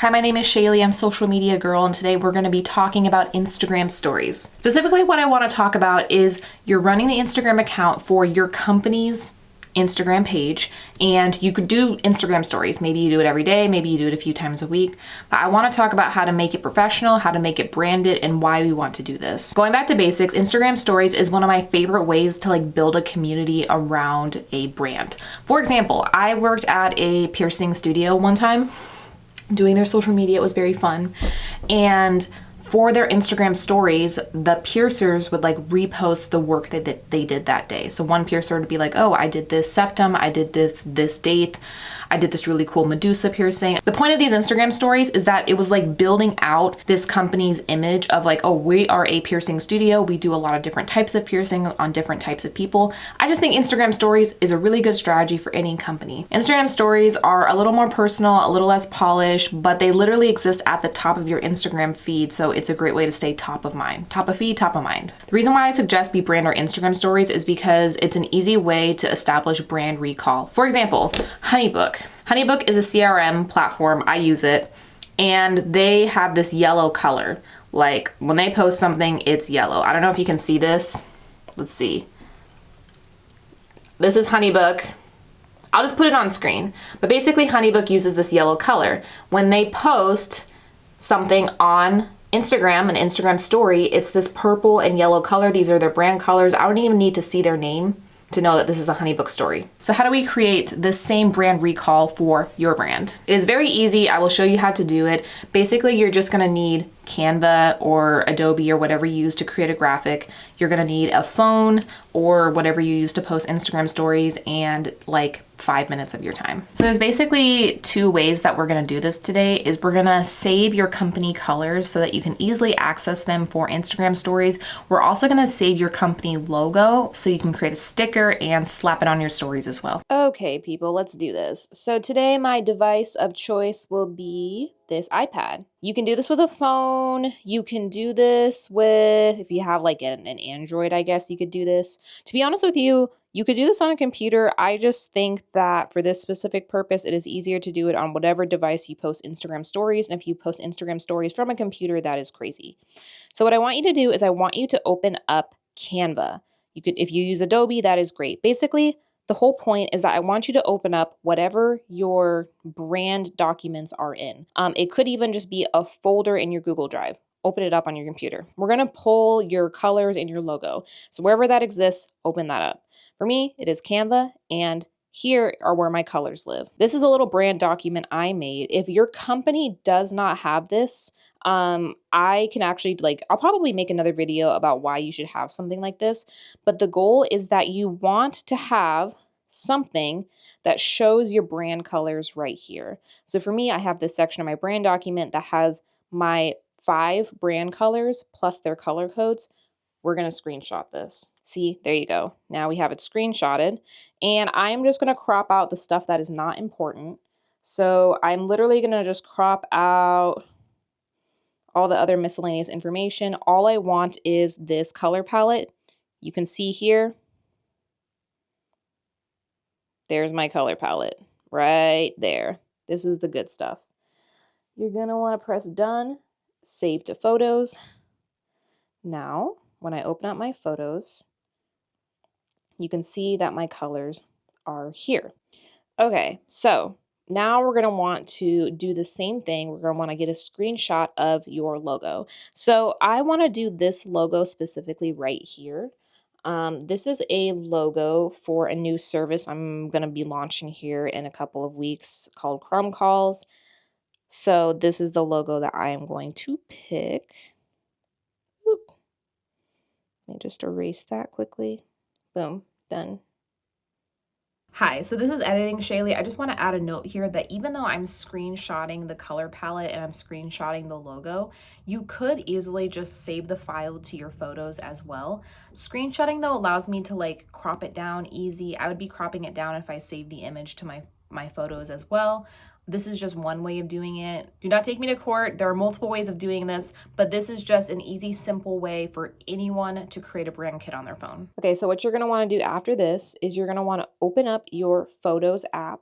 Hi, my name is Shaylee. I'm Social Media Girl, and today we're going to be talking about Instagram stories. Specifically, what I want to talk about is you're running the Instagram account for your company's Instagram page, and you could do Instagram stories. Maybe you do it every day, maybe you do it a few times a week, but I want to talk about how to make it professional, how to make it branded, and why we want to do this. Going back to basics, Instagram stories is one of my favorite ways to build a community around a brand. For example, I worked at a piercing studio one time doing their social media. It was very fun. And for their Instagram stories, the piercers would repost the work that they did that day. So one piercer would be like, oh, I did this septum, I did this date, I did this really cool Medusa piercing. The point of these Instagram stories is that it was building out this company's image of oh, we are a piercing studio. We do a lot of different types of piercing on different types of people. I just think Instagram stories is a really good strategy for any company. Instagram stories are a little more personal, a little less polished, but they literally exist at the top of your Instagram feed. So it's a great way to stay top of mind. Top of feed, top of mind. The reason why I suggest we brand our Instagram stories is because it's an easy way to establish brand recall. For example, Honeybook. Honeybook is a CRM platform. I use it, and they have this yellow color. When they post something, it's yellow. I don't know if you can see this. Let's see. This is Honeybook. I'll just put it on screen. But basically, Honeybook uses this yellow color. When they post something on Instagram, an Instagram story, it's this purple and yellow color. These are their brand colors. I don't even need to see their name to know that this is a Honeybook story. So how do we create the same brand recall for your brand? It is very easy. I will show you how to do it. Basically, you're just gonna need Canva or Adobe or whatever you use to create a graphic. You're gonna need a phone or whatever you use to post Instagram stories, and 5 minutes of your time. So there's basically two ways that we're gonna do this today. Is we're gonna save your company colors so that you can easily access them for Instagram stories. We're also gonna save your company logo so you can create a sticker and slap it on your stories as well. Okay, people, let's do this. So today my device of choice will be this iPad. You can do this with a phone. You can do this with, if you have an Android, I guess you could do this. To be honest with you, you could do this on a computer. I just think that for this specific purpose, it is easier to do it on whatever device you post Instagram stories. And if you post Instagram stories from a computer, that is crazy. So what I want you to do is I want you to open up Canva. You could, if you use Adobe, that is great. Basically, the whole point is that I want you to open up whatever your brand documents are in. It could even just be a folder in your Google Drive. Open it up on your computer. We're gonna pull your colors and your logo. So wherever that exists, open that up. For me, it is Canva, and here are where my colors live. This is a little brand document I made. If your company does not have this, I can actually I'll probably make another video about why you should have something like this. But the goal is that you want to have something that shows your brand colors right here. So for me, I have this section of my brand document that has my 5 brand colors plus their color codes. We're going to screenshot this. See, there you go. Now we have it screenshotted, and I'm just going to crop out the stuff that is not important. So I'm literally going to just crop out all the other miscellaneous information. All I want is this color palette. You can see here, there's my color palette right there. This is the good stuff. You're going to want to press done, save to photos. Now, when I open up my photos, you can see that my colors are here. Okay, so now we're going to want to do the same thing. We're going to want to get a screenshot of your logo. So I want to do this logo specifically right here. This is a logo for a new service I'm going to be launching here in a couple of weeks called Crumb Calls. So this is the logo that I am going to pick. Oop. Let me just erase that quickly. Boom, done. Hi, so this is Editing Shaylee. I just want to add a note here that even though I'm screenshotting the color palette and I'm screenshotting the logo, you could easily just save the file to your photos as well. Screenshotting though allows me to crop it down easy. I would be cropping it down if I save the image to my photos as well. This is just one way of doing it. Do not take me to court. There are multiple ways of doing this, but this is just an easy, simple way for anyone to create a brand kit on their phone. Okay, so what you're gonna wanna do after this is you're gonna wanna open up your Photos app,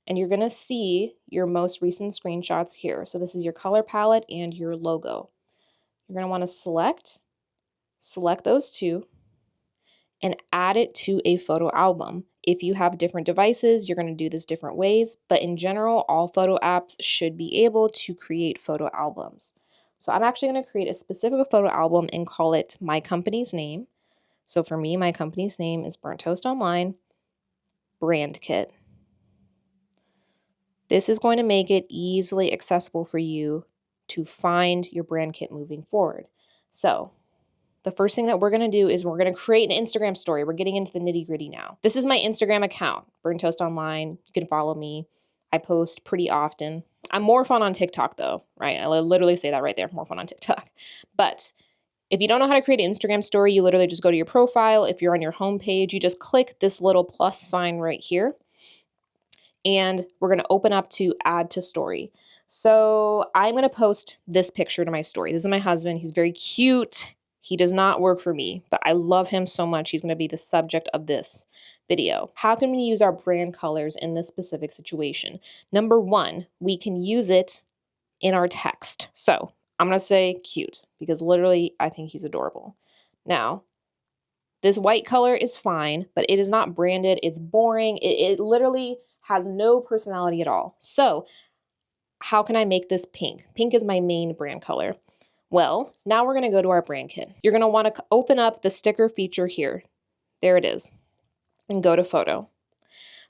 and you're gonna see your most recent screenshots here. So this is your color palette and your logo. You're gonna wanna select those two, and add it to a photo album. If you have different devices, you're going to do this different ways, but in general, all photo apps should be able to create photo albums. So I'm actually going to create a specific photo album and call it my company's name. So for me, my company's name is Burnt Toast Online Brand Kit. This is going to make it easily accessible for you to find your brand kit moving forward. So the first thing that we're going to do is we're going to create an Instagram story. We're getting into the nitty gritty now. This is my Instagram account, Burnt Toast Online. You can follow me. I post pretty often. I'm more fun on TikTok though, right? I literally say that right there, more fun on TikTok. But if you don't know how to create an Instagram story, you literally just go to your profile. If you're on your home page, you just click this little plus sign right here. And we're going to open up to add to story. So I'm going to post this picture to my story. This is my husband. He's very cute. He does not work for me, but I love him so much. He's going to be the subject of this video. How can we use our brand colors in this specific situation? Number one, we can use it in our text. So I'm going to say cute because literally I think he's adorable. Now, this white color is fine, but it is not branded. It's boring. It literally has no personality at all. So how can I make this pink? Pink is my main brand color. Well, now we're going to go to our brand kit. You're going to want to open up the sticker feature here. There it is. And go to photo.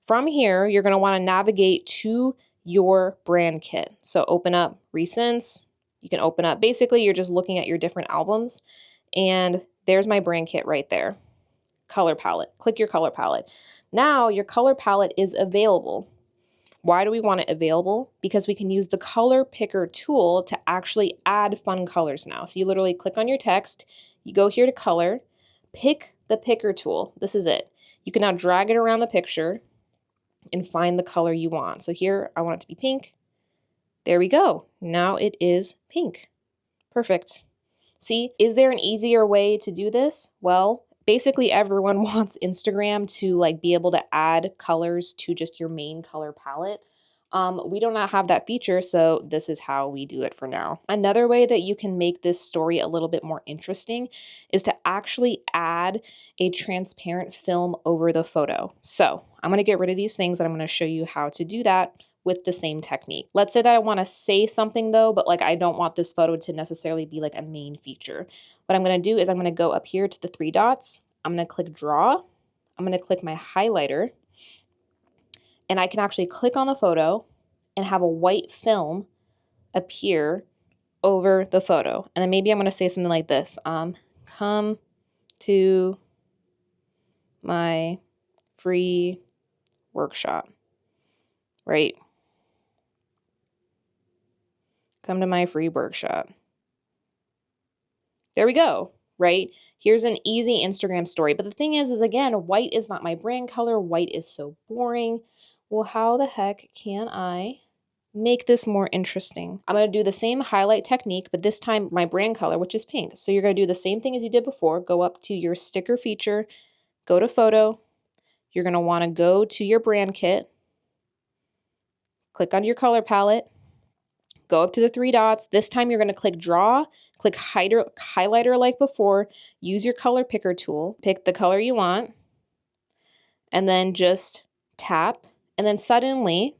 From here, you're going to want to navigate to your brand kit. So open up recents. You can open up, basically you're just looking at your different albums. And there's my brand kit right there. Color palette. Click your color palette. Now your color palette is available. Why do we want it available? Because we can use the color picker tool to actually add fun colors now. So you literally click on your text, you go here to color, pick the picker tool. This is it. You can now drag it around the picture and find the color you want. So here I want it to be pink. There we go. Now it is pink. Perfect. See, is there an easier way to do this? Well, basically everyone wants Instagram to be able to add colors to just your main color palette. We do not have that feature, so this is how we do it for now. Another way that you can make this story a little bit more interesting is to actually add a transparent film over the photo. So I'm going to get rid of these things and I'm going to show you how to do that with the same technique. Let's say that I want to say something though, but I don't want this photo to necessarily be a main feature. What I'm going to do is I'm going to go up here to the three dots. I'm going to click draw. I'm going to click my highlighter. And I can actually click on the photo and have a white film appear over the photo. And then maybe I'm going to say something like this. Come to my free workshop, right? Come to my free workshop. There we go, right? Here's an easy Instagram story. But the thing is again, white is not my brand color. White is so boring. Well, how the heck can I make this more interesting? I'm going to do the same highlight technique, but this time my brand color, which is pink. So you're going to do the same thing as you did before. Go up to your sticker feature, go to photo. You're going to want to go to your brand kit, click on your color palette, go up to the three dots. This time you're going to click draw, click highlighter like before, use your color picker tool, pick the color you want, and then just tap, and then suddenly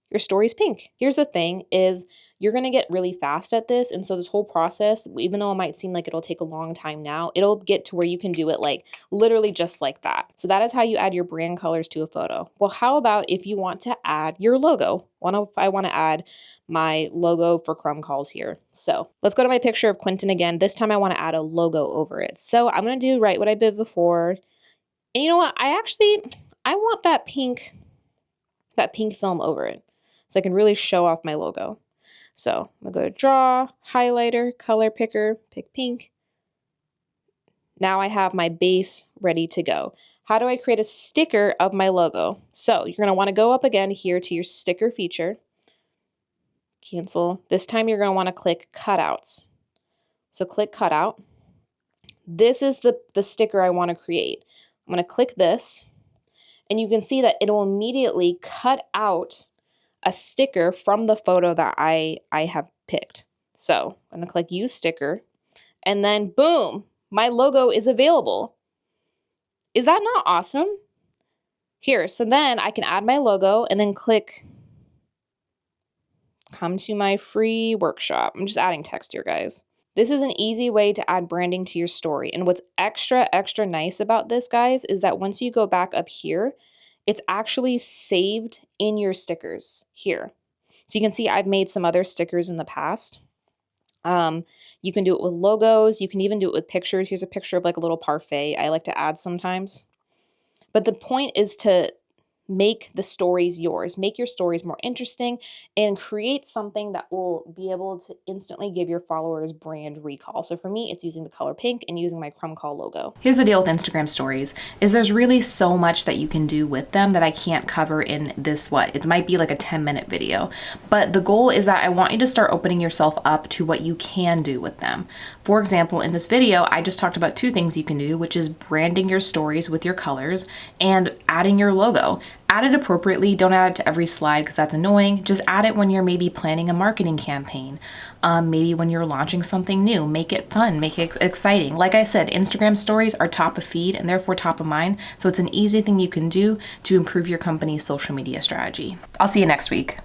your story's pink. Here's the thing is you're going to get really fast at this. And so this whole process, even though it might seem like it'll take a long time now, it'll get to where you can do it literally just like that. So that is how you add your brand colors to a photo. Well, how about if you want to add your logo? If I want to add my logo for Crumb Calls here. So let's go to my picture of Quentin again. This time I want to add a logo over it. So I'm going to do what I did before. And you know what? I want that pink film over it, so I can really show off my logo. So I'm going to go to draw, highlighter, color picker, pick pink. Now I have my base ready to go. How do I create a sticker of my logo? So you're going to want to go up again here to your sticker feature, cancel. This time you're going to want to click cutouts. So click cutout. This is the sticker I want to create. I'm going to click this. and you can see that it'll immediately cut out a sticker from the photo that I have picked. So I'm gonna click use sticker, and then boom, my logo is available. Is that not awesome? Here, so then I can add my logo and then click come to my free workshop. I'm just adding text here, guys. This is an easy way to add branding to your story. And what's extra nice about this, guys, is that once you go back up here, it's actually saved in your stickers here. So you can see I've made some other stickers in the past. You can do it with logos. You can even do it with pictures. Here's a picture of like a little parfait I like to add sometimes. But the point is to make the stories yours. Make your stories more interesting and create something that will be able to instantly give your followers brand recall. So for me, it's using the color pink and using my Crumb Call logo. Here's the deal with Instagram stories is there's really so much that you can do with them that I can't cover in this, it might be like a 10-minute video. But the goal is that I want you to start opening yourself up to what you can do with them. For example, in this video, I just talked about 2 things you can do, which is branding your stories with your colors and adding your logo. Add it appropriately. Don't add it to every slide because that's annoying. Just add it when you're maybe planning a marketing campaign. Maybe when you're launching something new. Make it fun, make it exciting. Like I said, Instagram stories are top of feed and therefore top of mind. So it's an easy thing you can do to improve your company's social media strategy. I'll see you next week.